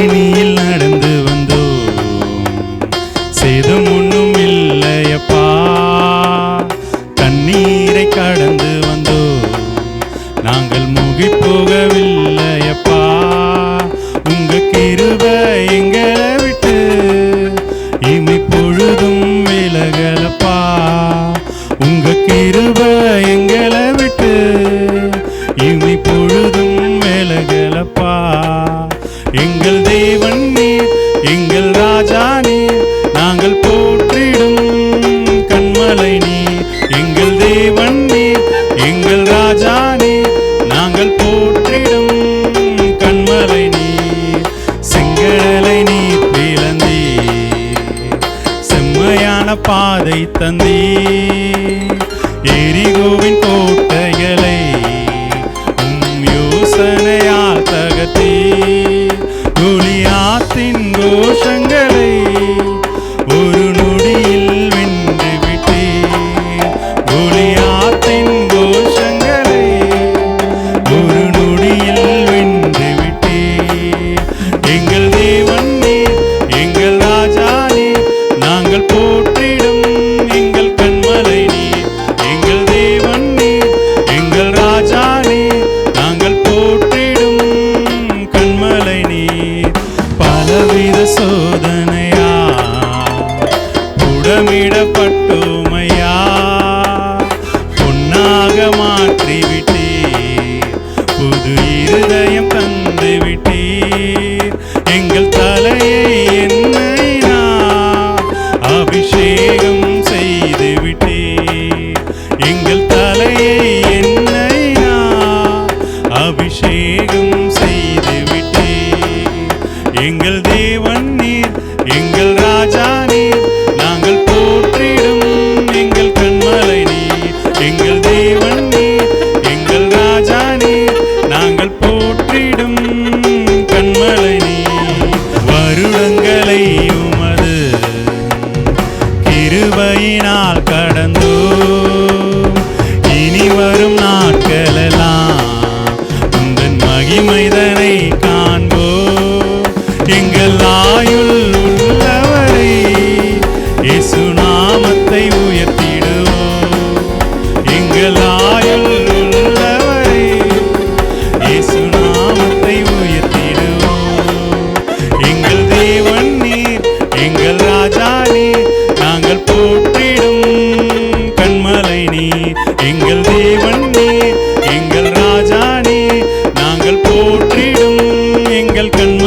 அக்கினியில் நடந்து வந்தோம், சேதம் ஒன்றும் இல்லையப்பா. தண்ணீரை கடந்து வந்தோம், நாங்கள் மூழ்கி போகவில்லையப்பா. உங்க கிருபை எங்களை விட்டு இமை பொழுதும் விலகலப்பா. உங்க கிருபை எங்களை விட்டு இமை பொழுதும் விலகலப்பா. எங்கள் தேவன் நீர், எங்கள் ராஜா நீர், நாங்கள் போற்றிடும் கண்மலை நீர். எங்கள் தேவன் நீர், எங்கள் ராஜா நீர், நாங்கள் போற்றிடும் கண்மலை நீர். செங்கடலை நீர் பிளந்தீர், செம்மையான பாதை தந்தீர். எரிகோவின் கோட்டைகளை யோசனையால் தகர்த்தீர். கோலியாத்தின் கோஷங்களை ஒரு நொடியில் வென்று விட்டீர். கோலியாத்தின் கோஷங்களை ஒரு நொடியில் வென்று விட்டீர். எங்கள் தேவன் நீர், எங்கள் ராஜா நீர், நாங்கள் போற்றிடும் எங்கள் கண்மலை நீர். எங்கள் தேவன் நீர், எங்கள் ராஜா நீர், நாங்கள் போற்றிடும் கண்மலை நீர். பலவித சோதனையா புடமிடப்பட்டோமையா, பொன்னாக மாற்றிவிட்டீர், புது இருதயம் தந்து விட்டீர். எங்கள் தலையை எண்ணெயினால் அபிஷேகம் செய்து விட்டீர். எங்கள் தலையை எண்ணெயினால் அபிஷேகம் செய்து விட்டீர். எங்கள் தேவன் நீர், எங்கள் ராஜா நீர், நாங்கள் போற்றிடும் எங்கள் கண்மலை நீர். எங்கள் தேவன் நீர், எங்கள் ராஜா நீர், நாங்கள் போற்றிடும் கண்மலை நீர். வருடங்களை உமது கிருபையினால் கடந்தோம், இனி வரும் நாட்களெல்லாம் உந்தன் மகிமைதனை காண்போம். எங்கள் ஆயுள் உள்ளவரை இயேசு நாமத்தை உயர்த்திடுவோம். எங்கள் ஆயுள் உள்ளவரை இயேசு நாமத்தை உயர்த்திடுவோம். எங்கள் தேவன் நீர், எங்கள் ராஜா நீர், நாங்கள் போற்றிடும் கண்மலை நீர். எங்கள் தேவன் நீர், எங்கள் ராஜா நீர், நாங்கள் போற்றிடும் எங்கள் கண்மலை